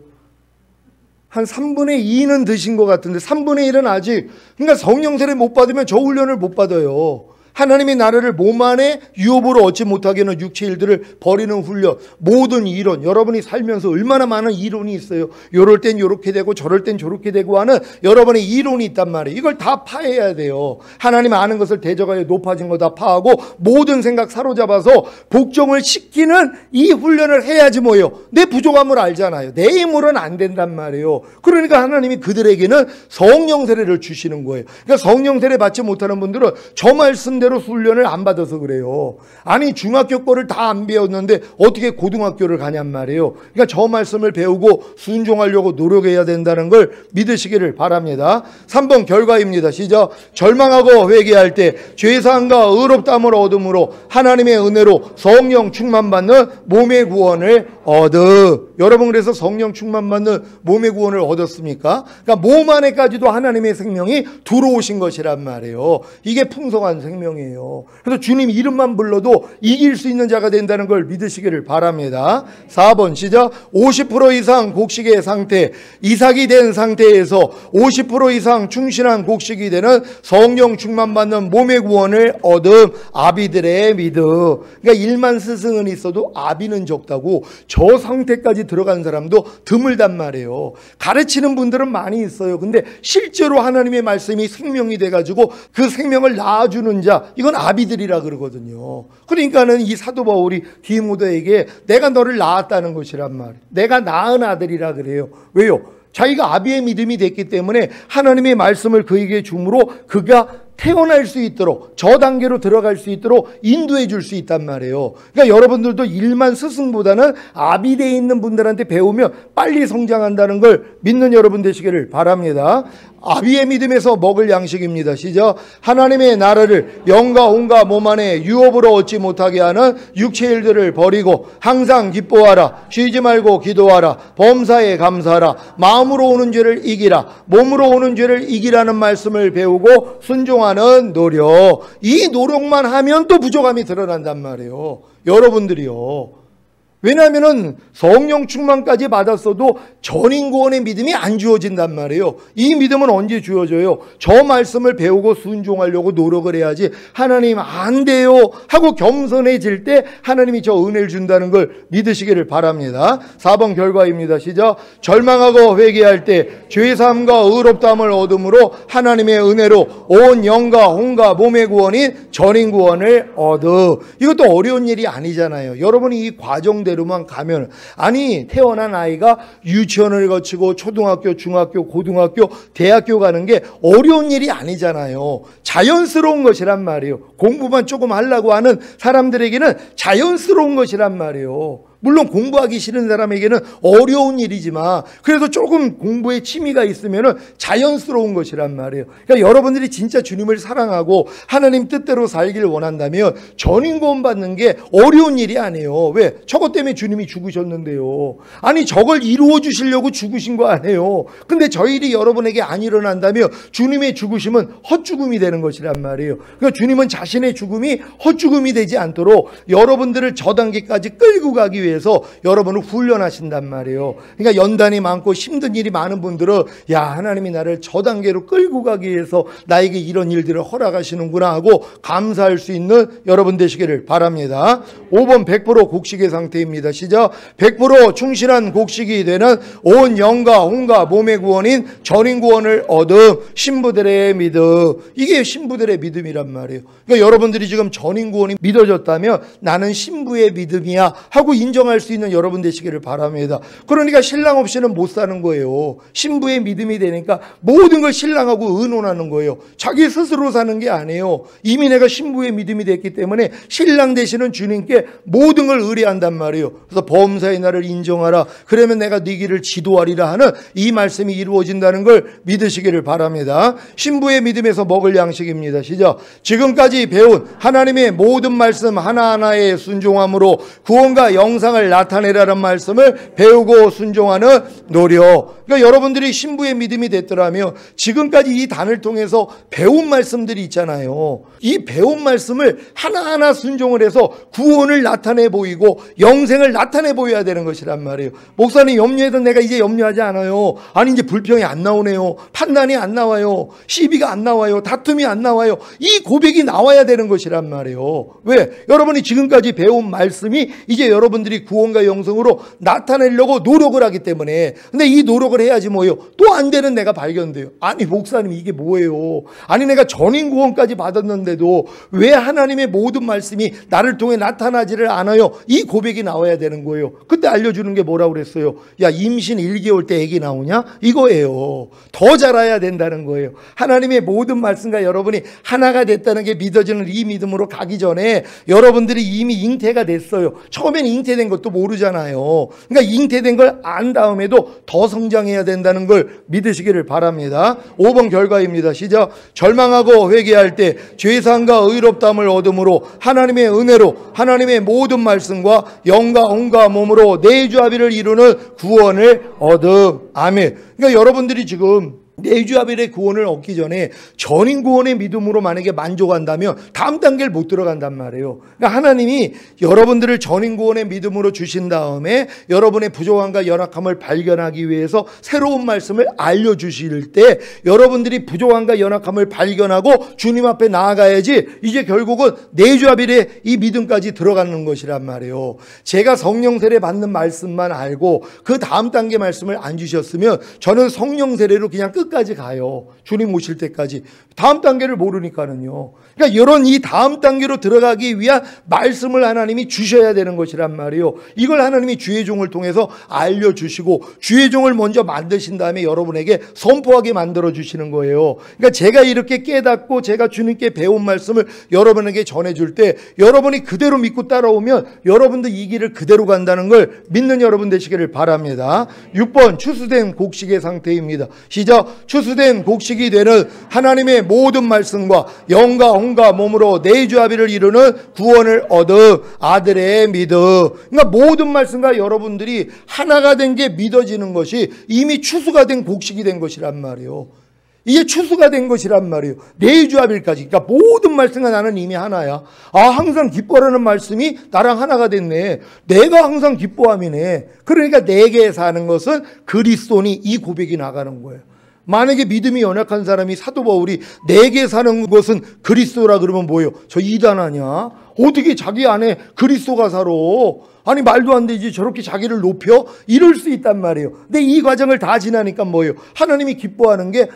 한 3분의 2는 드신 것 같은데 3분의 1은 아직, 그러니까 성령 세례 못 받으면 저 훈련을 못 받아요. 하나님의 나라를 몸 안에 유업으로 얻지 못하게 하는 육체의 일들을 버리는 훈련. 모든 이론, 여러분이 살면서 얼마나 많은 이론이 있어요. 요럴 땐 요렇게 되고 저럴 땐 저렇게 되고 하는 여러분의 이론이 있단 말이에요. 이걸 다 파해야 돼요. 하나님 아는 것을 대적하여 높아진 거 다 파하고 모든 생각 사로잡아서 복종을 시키는 이 훈련을 해야지 뭐예요. 내 부족함을 알잖아요. 내 힘으로는 안 된단 말이에요. 그러니까 하나님이 그들에게는 성령 세례를 주시는 거예요. 그러니까 성령 세례 받지 못하는 분들은 저 말씀 대로 훈련을 안 받아서 그래요. 아니 중학교 거를 다 안 배웠는데 어떻게 고등학교를 가냔 말이에요. 그러니까 저 말씀을 배우고 순종하려고 노력해야 된다는 걸 믿으시기를 바랍니다. 3번 결과입니다. 시작. 절망하고 회개할 때 죄사함과 의롭다함을 얻음으로 하나님의 은혜로 성령 충만받는 몸의 구원을 얻어. 여러분 그래서 성령 충만받는 몸의 구원을 얻었습니까? 그러니까 몸 안에까지도 하나님의 생명이 들어오신 것이란 말이에요. 이게 풍성한 생명이에요. 그래서 주님 이름만 불러도 이길 수 있는 자가 된다는 걸 믿으시기를 바랍니다. 4번 시작. 50% 이상 곡식의 상태, 이삭이 된 상태에서 50% 이상 충신한 곡식이 되는 성령 충만받는 몸의 구원을 얻음. 아비들의 믿음. 그러니까 1만 스승은 있어도 아비는 적다고. 저 상태까지 들어간 사람도 드물단 말이에요. 가르치는 분들은 많이 있어요. 근데 실제로 하나님의 말씀이 생명이 돼가지고 그 생명을 낳아주는 자, 이건 아비들이라 그러거든요. 그러니까는 이 사도 바울이 디모데에게 내가 너를 낳았다는 것이란 말이에요. 내가 낳은 아들이라 그래요. 왜요? 자기가 아비의 믿음이 됐기 때문에 하나님의 말씀을 그에게 주므로 그가 태어날 수 있도록, 저 단계로 들어갈 수 있도록 인도해 줄 수 있단 말이에요. 그러니까 여러분들도 일만 스승보다는 아비되어 있는 분들한테 배우면 빨리 성장한다는 걸 믿는 여러분 되시기를 바랍니다. 아비의 믿음에서 먹을 양식입니다. 시작. 하나님의 나라를 영과 혼과 몸 안에 유업으로 얻지 못하게 하는 육체의 일들을 버리고 항상 기뻐하라. 쉬지 말고 기도하라. 범사에 감사하라. 마음으로 오는 죄를 이기라. 몸으로 오는 죄를 이기라는 말씀을 배우고 순종하는 노력. 이 노력만 하면 또 부족함이 드러난단 말이에요. 여러분들이요. 왜냐하면 성령 충만까지 받았어도 전인구원의 믿음이 안 주어진단 말이에요. 이 믿음은 언제 주어져요? 저 말씀을 배우고 순종하려고 노력을 해야지. 하나님 안 돼요 하고 겸손해질 때 하나님이 저 은혜를 준다는 걸 믿으시기를 바랍니다. 4번 결과입니다. 시작. 절망하고 회개할 때 죄사함과 의롭다함을 얻음으로 하나님의 은혜로 온 영과 혼과 몸의 구원인 전인구원을 얻어. 이것도 어려운 일이 아니잖아요. 여러분이 이 과정대로 대로만 가면, 아니 태어난 아이가 유치원을 거치고 초등학교, 중학교, 고등학교, 대학교 가는 게 어려운 일이 아니잖아요. 자연스러운 것이란 말이에요. 공부만 조금 하려고 하는 사람들에게는 자연스러운 것이란 말이에요. 물론 공부하기 싫은 사람에게는 어려운 일이지만 그래도 조금 공부에 취미가 있으면 자연스러운 것이란 말이에요. 그러니까 여러분들이 진짜 주님을 사랑하고 하나님 뜻대로 살기를 원한다면 전인구원 받는 게 어려운 일이 아니에요. 왜? 저것 때문에 주님이 죽으셨는데요. 아니 저걸 이루어 주시려고 죽으신 거 아니에요. 근데 저 일이 여러분에게 안 일어난다면 주님의 죽으심은 헛죽음이 되는 것이란 말이에요. 그러니까 주님은 자신의 죽음이 헛죽음이 되지 않도록 여러분들을 저 단계까지 끌고 가기 위해 위해서 여러분을 훈련하신단 말이에요. 그러니까 연단이 많고 힘든 일이 많은 분들은 야, 하나님이 나를 저 단계로 끌고 가기 위해서 나에게 이런 일들을 허락하시는구나 하고 감사할 수 있는 여러분 되시기를 바랍니다. 5번 100% 곡식의 상태입니다. 시작. 100% 충실한 곡식이 되는 온 영과 혼과 몸의 구원인 전인구원을 얻음. 신부들의 믿음. 이게 신부들의 믿음이란 말이에요. 그러니까 여러분들이 지금 전인구원이 믿어졌다면 나는 신부의 믿음이야 하고 인정 인정할 수 있는 여러분 되시기를 바랍니다. 그러니까 신랑 없이는 못 사는 거예요. 신부의 믿음이 되니까 모든 걸 신랑하고 의논하는 거예요. 자기 스스로 사는 게 아니에요. 이미 내가 신부의 믿음이 됐기 때문에 신랑 되시는 주님께 모든 걸 의뢰한단 말이에요. 그래서 범사의 날을 인정하라. 그러면 내가 네 길을 지도하리라 하는 이 말씀이 이루어진다는 걸 믿으시기를 바랍니다. 신부의 믿음에서 먹을 양식입니다. 시작. 지금까지 배운 하나님의 모든 말씀 하나하나에 순종함으로 구원과 영상을 나타내라는 말씀을 배우고 순종하는 노력. 그러니까 여러분들이 신부의 믿음이 됐더라면 지금까지 이 단을 통해서 배운 말씀들이 있잖아요. 이 배운 말씀을 하나하나 순종을 해서 구원을 나타내 보이고 영생을 나타내 보여야 되는 것이란 말이에요. 목사님 염려했던 내가 이제 염려하지 않아요. 아니 이제 불평이 안 나오네요. 판단이 안 나와요. 시비가 안 나와요. 다툼이 안 나와요. 이 고백이 나와야 되는 것이란 말이에요. 왜? 여러분이 지금까지 배운 말씀이 이제 여러분들이 구원과 영생으로 나타내려고 노력을 하기 때문에. 근데 이 노력을 해야지 뭐예요? 또 안 되는 내가 발견돼요. 아니 목사님 이게 뭐예요? 아니 내가 전인 구원까지 받았는데도 왜 하나님의 모든 말씀이 나를 통해 나타나지를 않아요? 이 고백이 나와야 되는 거예요. 그때 알려주는 게 뭐라고 그랬어요? 야 임신 1개월 때 애기 나오냐? 이거예요. 더 자라야 된다는 거예요. 하나님의 모든 말씀과 여러분이 하나가 됐다는 게 믿어지는 이 믿음으로 가기 전에 여러분들이 이미 잉태가 됐어요. 처음엔 잉태된 것도 모르잖아요. 그러니까 잉태된 걸 안 다음에도 더 성장해야 된다는 걸 믿으시기를 바랍니다. 5번 결과입니다. 시작. 절망하고 회개할 때 죄사함과 의롭다함을 얻음으로 하나님의 은혜로 하나님의 모든 말씀과 영과 온과 몸으로 내주합의를 이루는 구원을 얻음. 아멘. 그러니까 여러분들이 지금 내주합의의 구원을 얻기 전에 전인 구원의 믿음으로 만약에 만족한다면 다음 단계를 못 들어간단 말이에요. 그러니까 하나님이 여러분들을 전인 구원의 믿음으로 주신 다음에 여러분의 부족함과 연약함을 발견하기 위해서 새로운 말씀을 알려주실 때 여러분들이 부족함과 연약함을 발견하고 주님 앞에 나아가야지 이제 결국은 내주합의의 이 믿음까지 들어가는 것이란 말이에요. 제가 성령 세례 받는 말씀만 알고 그 다음 단계 말씀을 안 주셨으면 저는 성령 세례로 그냥 끝까지 가요. 주님 오실 때까지. 다음 단계를 모르니까는요. 그러니까 이런 이 다음 단계로 들어가기 위한 말씀을 하나님이 주셔야 되는 것이란 말이에요. 이걸 하나님이 주의 종을 통해서 알려주시고 주의 종을 먼저 만드신 다음에 여러분에게 선포하게 만들어 주시는 거예요. 그러니까 제가 이렇게 깨닫고 제가 주님께 배운 말씀을 여러분에게 전해줄 때 여러분이 그대로 믿고 따라오면 여러분도 이 길을 그대로 간다는 걸 믿는 여러분 되시기를 바랍니다. 6번 추수된 곡식의 상태입니다. 시작. 추수된 곡식이 되는 하나님의 모든 말씀과 영과 온과 몸으로 내주합의를 이루는 구원을 얻은 아들의 믿음. 그러니까 모든 말씀과 여러분들이 하나가 된 게 믿어지는 것이 이미 추수가 된 곡식이 된 것이란 말이에요. 이게 추수가 된 것이란 말이에요. 내주합의까지. 그러니까 모든 말씀과 나는 이미 하나야. 아, 항상 기뻐하는 말씀이 나랑 하나가 됐네. 내가 항상 기뻐함이네. 그러니까 내게 사는 것은 그리스도니 이 고백이 나가는 거예요. 만약에 믿음이 연약한 사람이 사도 바울이 내게 사는 것은 그리스도라 그러면 뭐예요? 저 이단 아니야? 어떻게 자기 안에 그리스도가 살아? 아니 말도 안 되지. 저렇게 자기를 높여? 이럴 수 있단 말이에요. 근데 이 과정을 다 지나니까 뭐예요? 하나님이 기뻐하는 게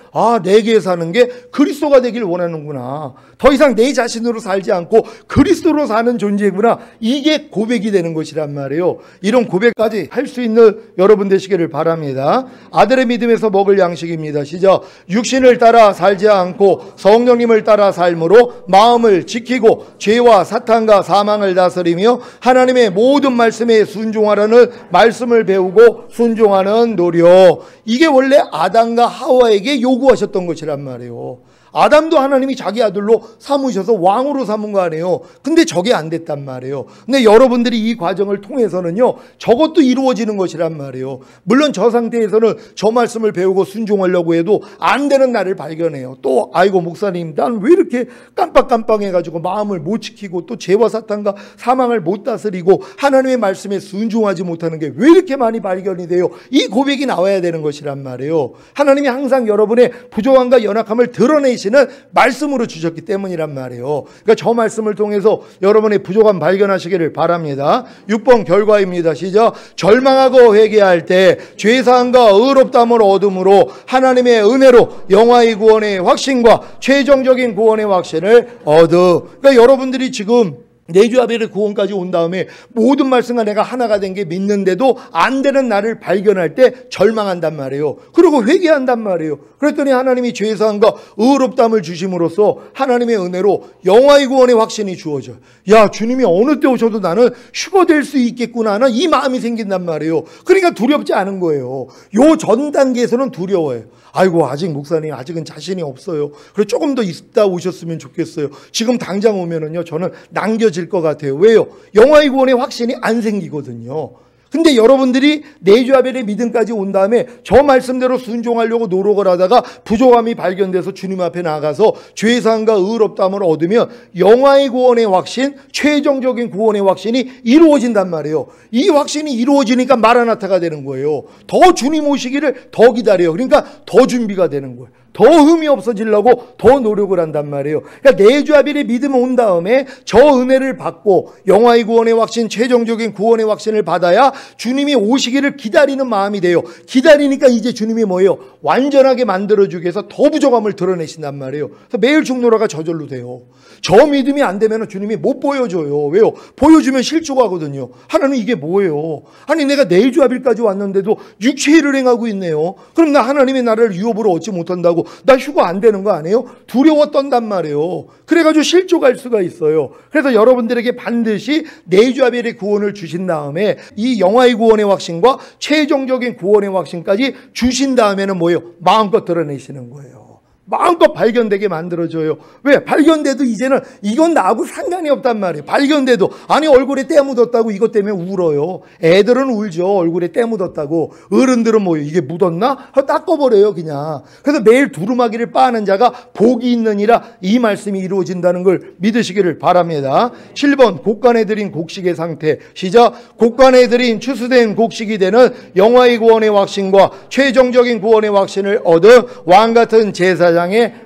내게 사는 게 그리스도가 되길 원하는구나. 더 이상 내 자신으로 살지 않고 그리스도로 사는 존재구나. 이게 고백이 되는 것이란 말이에요. 이런 고백까지 할 수 있는 여러분 되시기를 바랍니다. 아들의 믿음에서 먹을 양식입니다. 시작. 육신을 따라 살지 않고 성령님을 따라 삶으로 마음을 지키고 죄와 사탄과 사망을 다스리며 하나님의 모든 말씀에 순종하라는 말씀을 배우고 순종하는 노력. 이게 원래 아담과 하와에게 요구하셨던 것이란 말이에요. 아담도 하나님이 자기 아들로 삼으셔서 왕으로 삼은 거 아니에요. 근데 저게 안 됐단 말이에요. 근데 여러분들이 이 과정을 통해서는요, 저것도 이루어지는 것이란 말이에요. 물론 저 상태에서는 저 말씀을 배우고 순종하려고 해도 안 되는 나를 발견해요. 또 아이고 목사님, 난 왜 이렇게 깜빡깜빡해가지고 마음을 못 지키고 또 죄와 사탄과 사망을 못 다스리고 하나님의 말씀에 순종하지 못하는 게 왜 이렇게 많이 발견이 돼요? 이 고백이 나와야 되는 것이란 말이에요. 하나님이 항상 여러분의 부족함과 연약함을 드러내시 는 말씀으로 주셨기 때문이란 말이에요. 그러니까 저 말씀을 통해서 여러분의 부족함 발견하시기를 바랍니다. 6번 결과입니다. 시작. 절망하고 회개할 때 죄사함과 의롭다함을 얻음으로 하나님의 은혜로 영화의 구원의 확신과 최종적인 구원의 확신을 얻어. 그러니까 여러분들이 지금 내주 아벨의 구원까지 온 다음에 모든 말씀과 내가 하나가 된 게 믿는데도 안 되는 나를 발견할 때 절망한단 말이에요. 그리고 회개한단 말이에요. 그랬더니 하나님이 죄사함과 의롭다함을 주심으로써 하나님의 은혜로 영화의 구원의 확신이 주어져요. 야, 주님이 어느 때 오셔도 나는 휴거될 수 있겠구나 하는 이 마음이 생긴단 말이에요. 그러니까 두렵지 않은 거예요. 요 전 단계에서는 두려워요. 아이고, 아직 목사님 아직은 자신이 없어요. 그래, 조금 더 있다 오셨으면 좋겠어요. 지금 당장 오면은요 저는 남겨질 것 같아요. 왜요? 영화의 구원의 확신이 안 생기거든요. 근데 여러분들이 내주 아벨의 믿음까지 온 다음에 저 말씀대로 순종하려고 노력을 하다가 부족함이 발견돼서 주님 앞에 나가서 죄사함과 의롭다함을 얻으면 영화의 구원의 확신, 최종적인 구원의 확신이 이루어진단 말이에요. 이 확신이 이루어지니까 마라나타가 되는 거예요. 더 주님 오시기를 더 기다려요. 그러니까 더 준비가 되는 거예요. 더 흠이 없어지려고 더 노력을 한단 말이에요. 그러니까 내주 아벨의 믿음 온 다음에 저 은혜를 받고 영화의 구원의 확신, 최종적인 구원의 확신을 받아야 주님이 오시기를 기다리는 마음이 돼요. 기다리니까 이제 주님이 뭐예요? 완전하게 만들어주기 위해서 더 부족함을 드러내신단 말이에요. 그래서 매일 중노라가 저절로 돼요. 저 믿음이 안 되면 주님이 못 보여줘요. 왜요? 보여주면 실족하거든요. 하나님 이게 뭐예요? 아니 내가 내주 아벨까지 왔는데도 육체일을 행하고 있네요. 그럼 나 하나님의 나라를 유업으로 얻지 못한다고 나 휴가 안 되는 거 아니에요? 두려워 떤단 말이에요. 그래가지고 실족할 수가 있어요. 그래서 여러분들에게 반드시 내주 아벨의 구원을 주신 다음에 이 영화의 구원의 확신과 최종적인 구원의 확신까지 주신 다음에는 뭐예요? 마음껏 드러내시는 거예요. 마음껏 발견되게 만들어줘요. 왜? 발견돼도 이제는 이건 나하고 상관이 없단 말이에요. 발견돼도 아니 얼굴에 때 묻었다고 이것 때문에 울어요. 애들은 울죠. 얼굴에 때 묻었다고. 어른들은 뭐예요? 이게 묻었나? 닦아버려요 그냥. 그래서 매일 두루마기를 빠는 자가 복이 있느니라 이 말씀이 이루어진다는 걸 믿으시기를 바랍니다. 7번 곡간에 드린 곡식의 상태. 시작. 곡간에 드린 추수된 곡식이 되는 영화의 구원의 확신과 최종적인 구원의 확신을 얻은 왕같은 제사장의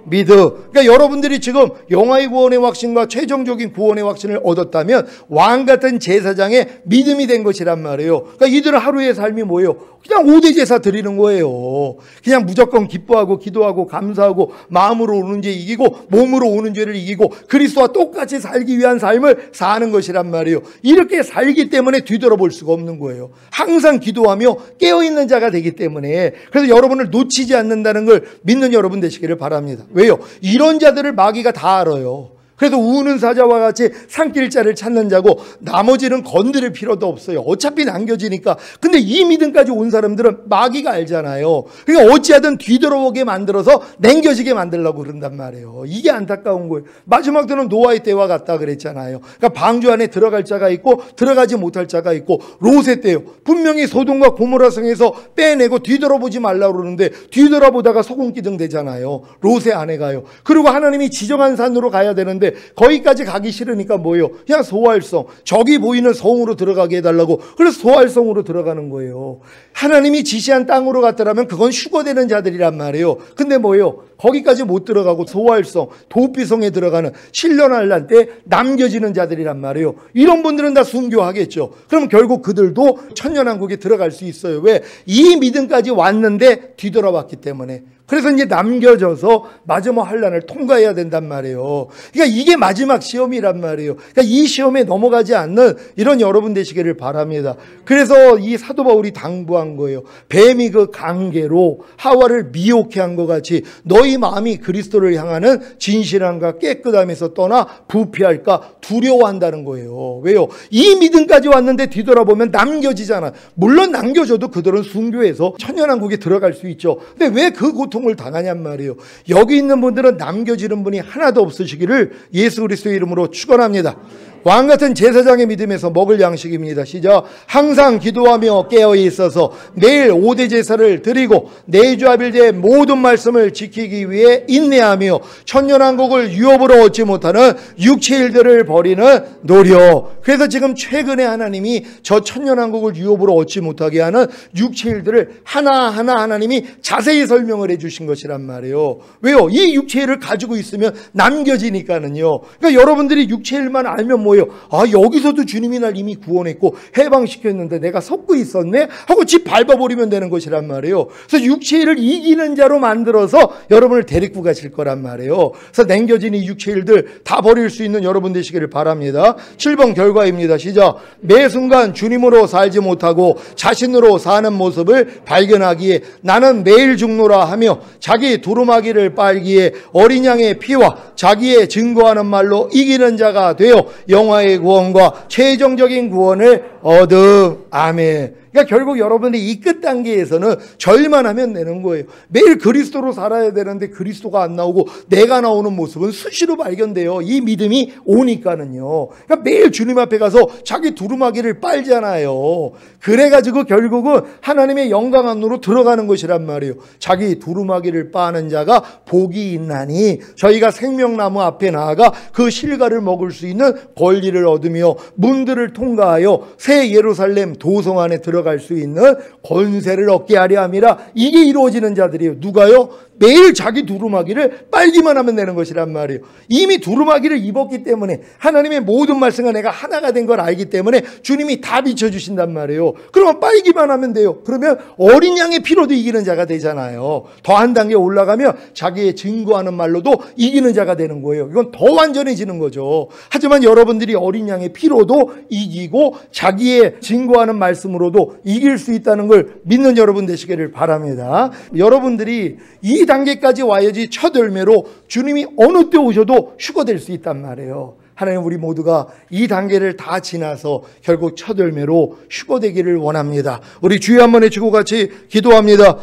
믿음. 그러니까 여러분들이 지금 영화의 구원의 확신과 최종적인 구원의 확신을 얻었다면 왕같은 제사장의 믿음이 된 것이란 말이에요. 그러니까 이들은 하루의 삶이 뭐예요? 그냥 5대 제사 드리는 거예요. 그냥 무조건 기뻐하고 기도하고 감사하고 마음으로 오는 죄 이기고 몸으로 오는 죄를 이기고 그리스도와 똑같이 살기 위한 삶을 사는 것이란 말이에요. 이렇게 살기 때문에 뒤돌아볼 수가 없는 거예요. 항상 기도하며 깨어있는 자가 되기 때문에. 그래서 여러분을 놓치지 않는다는 걸 믿는 여러분 되시기를 바랍니다. 왜요? 이런 자들을 마귀가 다 알아요. 그래서 우는 사자와 같이 산길자를 찾는 자고 나머지는 건드릴 필요도 없어요. 어차피 남겨지니까. 근데 이 믿음까지 온 사람들은 마귀가 알잖아요. 그러니까 어찌하든 뒤돌아오게 만들어서 남겨지게 만들려고 그런단 말이에요. 이게 안타까운 거예요. 마지막 때는 노아의 때와 같다 그랬잖아요. 그러니까 방주 안에 들어갈 자가 있고 들어가지 못할 자가 있고 롯의 때요. 분명히 소돔과 고모라 성에서 빼내고 뒤돌아보지 말라고 그러는데 뒤돌아보다가 소금기둥 되잖아요. 롯의 아내가요. 그리고 하나님이 지정한 산으로 가야 되는데 거기까지 가기 싫으니까 뭐예요? 그냥 소활성, 저기 보이는 성으로 들어가게 해달라고. 그래서 소활성으로 들어가는 거예요. 하나님이 지시한 땅으로 갔더라면 그건 휴거되는 자들이란 말이에요. 근데 뭐예요? 거기까지 못 들어가고 소활성, 도피성에 들어가는 신련할 때 남겨지는 자들이란 말이에요. 이런 분들은 다 순교하겠죠. 그럼 결국 그들도 천년왕국에 들어갈 수 있어요. 왜? 이 믿음까지 왔는데 뒤돌아왔기 때문에. 그래서 이제 남겨져서 마지막 환난을 통과해야 된단 말이에요. 그러니까 이게 마지막 시험이란 말이에요. 그러니까 이 시험에 넘어가지 않는 이런 여러분 되시기를 바랍니다. 그래서 이 사도 바울이 당부한 거예요. 뱀이 그 관계로 하와를 미혹해 한 것 같이 너희 마음이 그리스도를 향하는 진실함과 깨끗함에서 떠나 부패할까 두려워한다는 거예요. 왜요? 이 믿음까지 왔는데 뒤돌아보면 남겨지잖아. 물론 남겨져도 그들은 순교해서 천년왕국에 들어갈 수 있죠. 근데 왜 그 고통을 당하냔 말이에요. 여기 있는 분들은 남겨지는 분이 하나도 없으시기를 예수 그리스도의 이름으로 축원합니다. 왕같은 제사장의 믿음에서 먹을 양식입니다. 시작. 항상 기도하며 깨어 있어서 매일 5대 제사를 드리고 내주 아벨제의 모든 말씀을 지키기 위해 인내하며 천년왕국을 유업으로 얻지 못하는 육체 일들을 버리는 노력. 그래서 지금 최근에 하나님이 저 천년왕국을 유업으로 얻지 못하게 하는 육체 일들을 하나하나 하나님이 자세히 설명을 해주신 것이란 말이에요. 왜요? 이 육체 일을 가지고 있으면 남겨지니까는요. 그러니까 여러분들이 육체 일만 알면 뭐예요? 아, 여기서도 주님이 날 이미 구원했고 해방시켰는데 내가 섞고 있었네? 하고 집 밟아버리면 되는 것이란 말이에요. 그래서 육체일을 이기는 자로 만들어서 여러분을 데리고 가실 거란 말이에요. 그래서 남겨진 이 육체일들 다 버릴 수 있는 여러분 되시기를 바랍니다. 7번 결과입니다. 시작. 매 순간 주님으로 살지 못하고 자신으로 사는 모습을 발견하기에 나는 매일 죽노라 하며 자기 두루마기를 빨기에 어린 양의 피와 자기의 증거하는 말로 이기는 자가 되어 영화의 구원과 최종적인 구원을 얻음. 아멘. 그러니까 결국 여러분들이 이 끝 단계에서는 절만 하면 되는 거예요. 매일 그리스도로 살아야 되는데 그리스도가 안 나오고 내가 나오는 모습은 수시로 발견돼요. 이 믿음이 오니까는요. 그러니까 매일 주님 앞에 가서 자기 두루마기를 빨잖아요. 그래가지고 결국은 하나님의 영광 안으로 들어가는 것이란 말이에요. 자기 두루마기를 빠는 자가 복이 있나니 저희가 생명나무 앞에 나아가 그 실과를 먹을 수 있는 권리를 얻으며 문들을 통과하여 새 예루살렘 도성 안에 들어갈 수 있는 권세를 얻게 하려 함이라. 이게 이루어지는 자들이에요. 누가요? 매일 자기 두루마기를 빨기만 하면 되는 것이란 말이에요. 이미 두루마기를 입었기 때문에 하나님의 모든 말씀과 내가 하나가 된 걸 알기 때문에 주님이 다 비춰주신단 말이에요. 그러면 빨기만 하면 돼요. 그러면 어린 양의 피로도 이기는 자가 되잖아요. 더 한 단계 올라가면 자기의 증거하는 말로도 이기는 자가 되는 거예요. 이건 더 완전해지는 거죠. 하지만 여러분들이 어린 양의 피로도 이기고 자기의 증거하는 말씀으로도 이길 수 있다는 걸 믿는 여러분 되시기를 바랍니다. 여러분들이 이 단계까지 와야지 첫 열매로 주님이 어느 때 오셔도 휴거될 수 있단 말이에요. 하나님, 우리 모두가 이 단계를 다 지나서 결국 첫 열매로 휴거되기를 원합니다. 우리 주여 한번 외치고 같이 기도합니다.